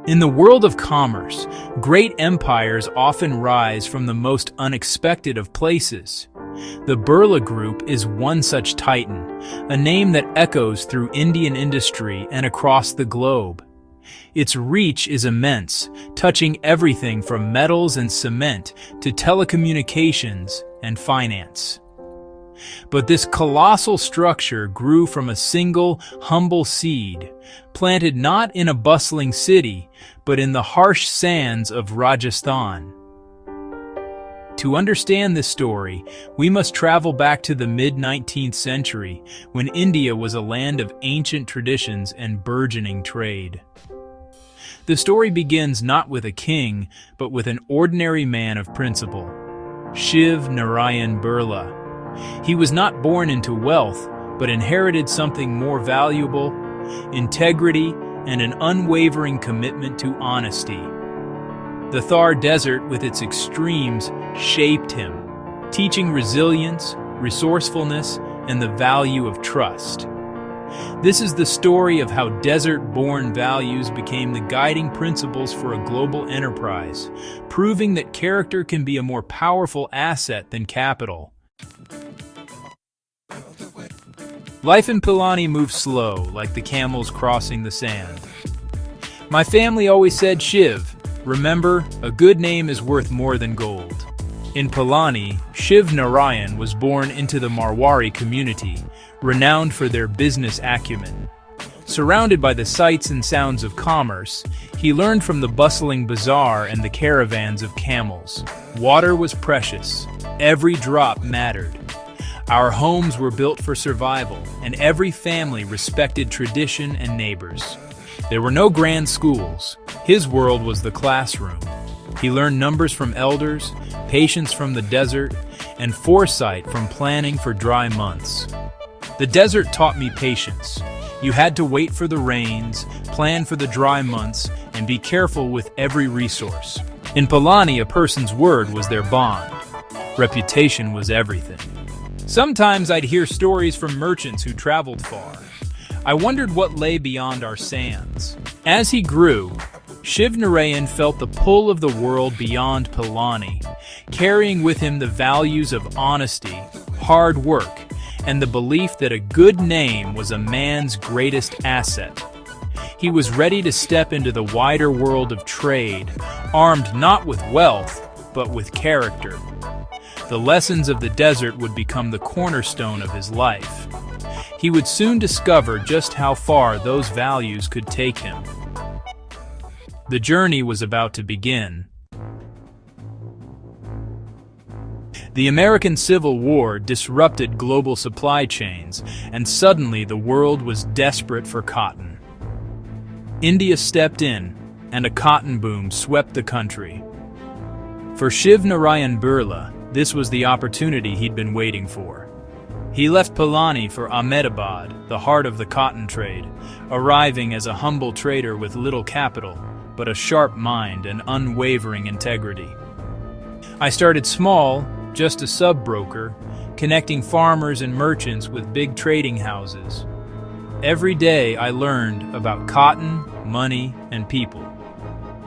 In the world of commerce, great empires often rise from the most unexpected of places. The Birla Group is one such titan, a name that echoes through Indian industry and across the globe. Its reach is immense, touching everything from metals and cement to telecommunications and finance. But this colossal structure grew from a single, humble seed, planted not in a bustling city, but in the harsh sands of Rajasthan. To understand this story, we must travel back to the mid-19th century, when India was a land of ancient traditions and burgeoning trade. The story begins not with a king, but with an ordinary man of principle, Shiv Narayan Birla. He was not born into wealth, but inherited something more valuable: integrity and an unwavering commitment to honesty. The Thar Desert with its extremes shaped him, teaching resilience, resourcefulness, and the value of trust. This is the story of how desert-born values became the guiding principles for a global enterprise, proving that character can be a more powerful asset than capital. Life in Pilani moves slow, like the camels crossing the sand. My family always said, "Shiv, remember, a good name is worth more than gold." In Pilani, Shiv Narayan was born into the Marwari community, renowned for their business acumen. Surrounded by the sights and sounds of commerce, he learned from the bustling bazaar and the caravans of camels. Water was precious. Every drop mattered. Our homes were built for survival, and every family respected tradition and neighbors. There were no grand schools. His world was the classroom. He learned numbers from elders, patience from the desert, and foresight from planning for dry months. The desert taught me patience. You had to wait for the rains, plan for the dry months, and be careful with every resource. In Pilani, a person's word was their bond. Reputation was everything. Sometimes I'd hear stories from merchants who traveled far. I wondered what lay beyond our sands. As he grew, Shiv Narayan felt the pull of the world beyond Pilani, carrying with him the values of honesty, hard work, and the belief that a good name was a man's greatest asset. He was ready to step into the wider world of trade, armed not with wealth, but with character. The lessons of the desert would become the cornerstone of his life. He would soon discover just how far those values could take him. The journey was about to begin. The American Civil War disrupted global supply chains, and suddenly the world was desperate for cotton. India stepped in, and a cotton boom swept the country. For Shiv Narayan Birla, this was the opportunity he'd been waiting for. He left Pilani for Ahmedabad, the heart of the cotton trade, arriving as a humble trader with little capital, but a sharp mind and unwavering integrity. I started small, just a sub-broker, connecting farmers and merchants with big trading houses. Every day I learned about cotton, money, and people.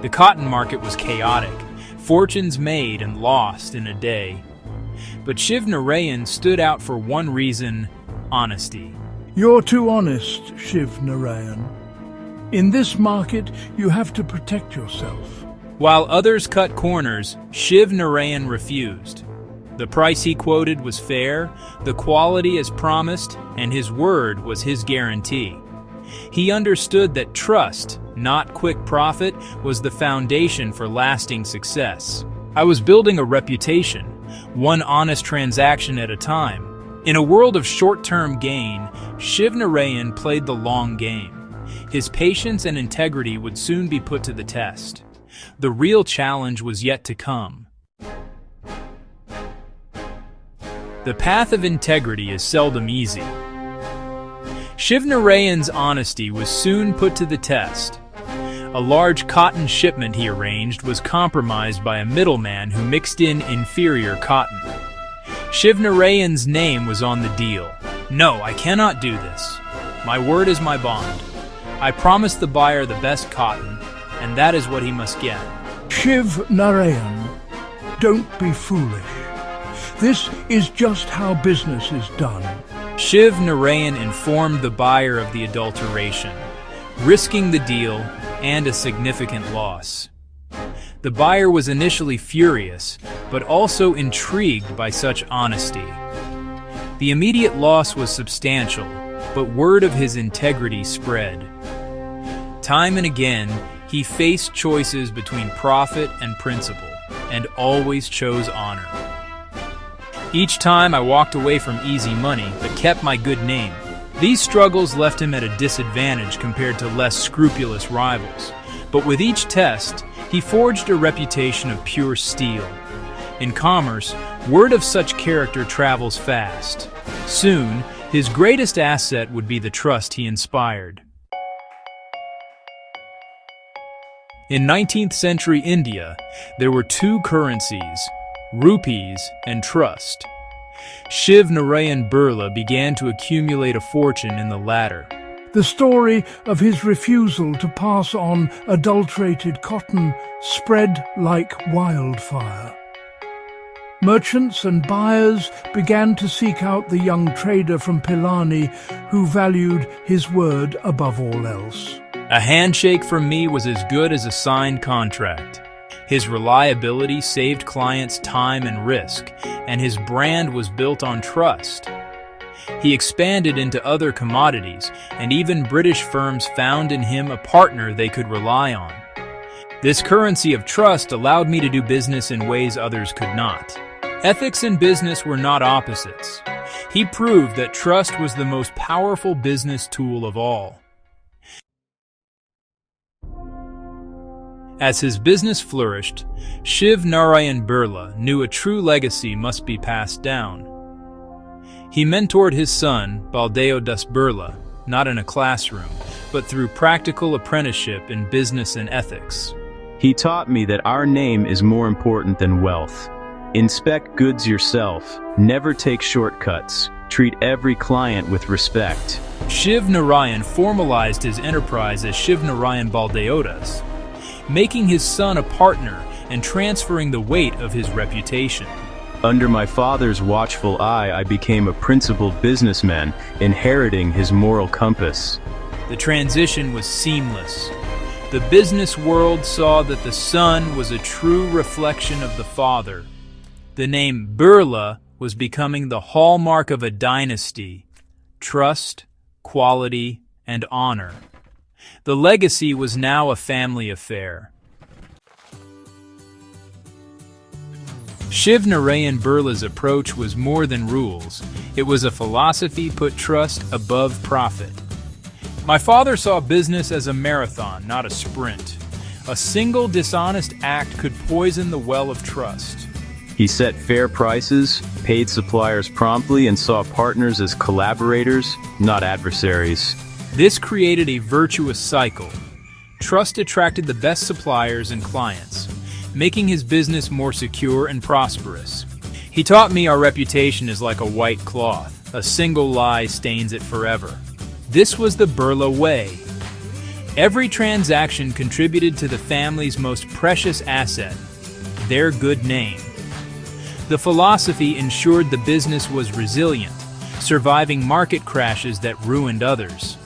The cotton market was chaotic, fortunes made and lost in a day. But Shiv Narayan stood out for one reason: honesty. You're too honest, Shiv Narayan. In this market, you have to protect yourself. While others cut corners, Shiv Narayan refused. The price he quoted was fair, the quality as promised, and his word was his guarantee. He understood that trust, not quick profit, was the foundation for lasting success. I was building a reputation, one honest transaction at a time. In a world of short-term gain, Shiv Narayan played the long game. His patience and integrity would soon be put to the test. The real challenge was yet to come. The path of integrity is seldom easy. Shiv Narayan's honesty was soon put to the test. A large cotton shipment he arranged was compromised by a middleman who mixed in inferior cotton. Shiv Narayan's name was on the deal. "No, I cannot do this. My word is my bond. I promised the buyer the best cotton, and that is what he must get. Shiv Narayan, don't be foolish. This is just how business is done. Shiv Narayan informed the buyer of the adulteration, risking the deal and a significant loss. The buyer was initially furious, but also intrigued by such honesty. The immediate loss was substantial, but word of his integrity spread. Time and again, he faced choices between profit and principle, and always chose honor. Each time I walked away from easy money, but kept my good name. These struggles left him at a disadvantage compared to less scrupulous rivals. But with each test, he forged a reputation of pure steel. In commerce, word of such character travels fast. Soon, his greatest asset would be the trust he inspired. In 19th century India, there were two currencies, rupees and trust. Shiv Narayan Birla began to accumulate a fortune in the latter. The story of his refusal to pass on adulterated cotton spread like wildfire. Merchants and buyers began to seek out the young trader from Pilani who valued his word above all else. A handshake from me was as good as a signed contract. His reliability saved clients time and risk, and his brand was built on trust. He expanded into other commodities, and even British firms found in him a partner they could rely on. This currency of trust allowed me to do business in ways others could not. Ethics and business were not opposites. He proved that trust was the most powerful business tool of all. As his business flourished, Shiv Narayan Birla knew a true legacy must be passed down. He mentored his son, Baldeo Das Birla, not in a classroom, but through practical apprenticeship in business and ethics. He taught me that our name is more important than wealth. Inspect goods yourself, never take shortcuts, treat every client with respect. Shiv Narayan formalized his enterprise as Shiv Narayan Baldeo Das, making his son a partner and transferring the weight of his reputation. Under my father's watchful eye, I became a principled businessman, inheriting his moral compass. The transition was seamless. The business world saw that the son was a true reflection of the father. The name Birla was becoming the hallmark of a dynasty: trust, quality, and honor. The legacy was now a family affair. Shiv Narayan Birla's approach was more than rules. It was a philosophy put trust above profit. My father saw business as a marathon, not a sprint. A single dishonest act could poison the well of trust. He set fair prices, paid suppliers promptly, and saw partners as collaborators, not adversaries. This created a virtuous cycle. Trust attracted the best suppliers and clients, making his business more secure and prosperous. He taught me our reputation is like a white cloth. A single lie stains it forever. This was the Birla way. Every transaction contributed to the family's most precious asset, their good name. The philosophy ensured the business was resilient, surviving market crashes that ruined others.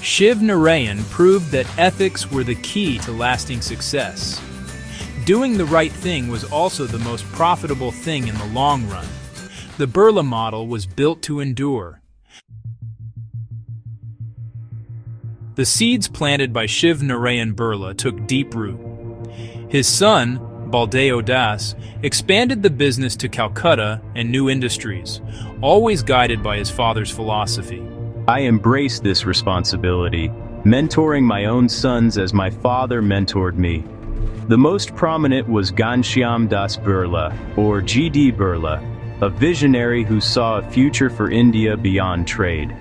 Shiv Narayan proved that ethics were the key to lasting success. Doing the right thing was also the most profitable thing in the long run. The Birla model was built to endure. The seeds planted by Shiv Narayan Birla took deep root. His son, Baldeo Das, expanded the business to Calcutta and new industries, always guided by his father's philosophy. I embraced this responsibility, mentoring my own sons as my father mentored me. The most prominent was Ghanshyam Das Birla, or G.D. Birla, a visionary who saw a future for India beyond trade.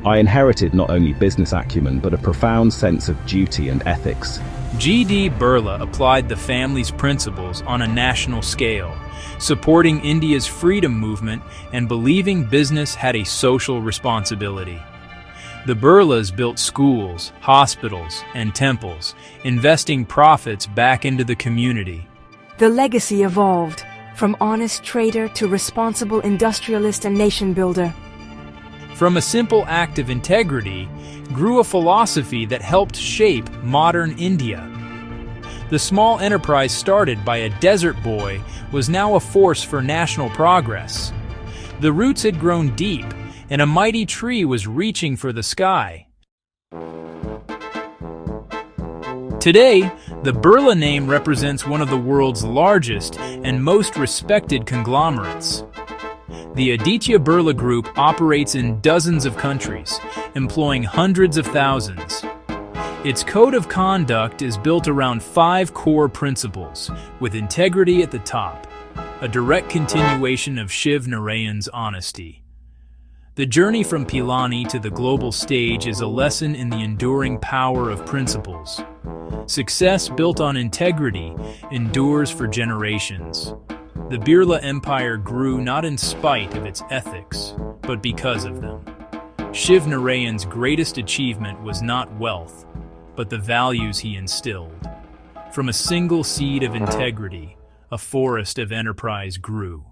I inherited not only business acumen, but a profound sense of duty and ethics. G.D. Birla applied the family's principles on a national scale, supporting India's freedom movement and believing business had a social responsibility. The Birlas built schools, hospitals, and temples, investing profits back into the community. The legacy evolved, from honest trader to responsible industrialist and nation builder. From a simple act of integrity grew a philosophy that helped shape modern India. The small enterprise started by a desert boy was now a force for national progress. The roots had grown deep, and a mighty tree was reaching for the sky. Today, the Birla name represents one of the world's largest and most respected conglomerates. The Aditya Birla Group operates in dozens of countries, employing hundreds of thousands. Its code of conduct is built around 5 core principles, with integrity at the top, a direct continuation of Shiv Narayan's honesty. The journey from Pilani to the global stage is a lesson in the enduring power of principles. Success built on integrity endures for generations. The Birla Empire grew not in spite of its ethics, but because of them. Shiv Narayan's greatest achievement was not wealth, but the values he instilled. From a single seed of integrity, a forest of enterprise grew.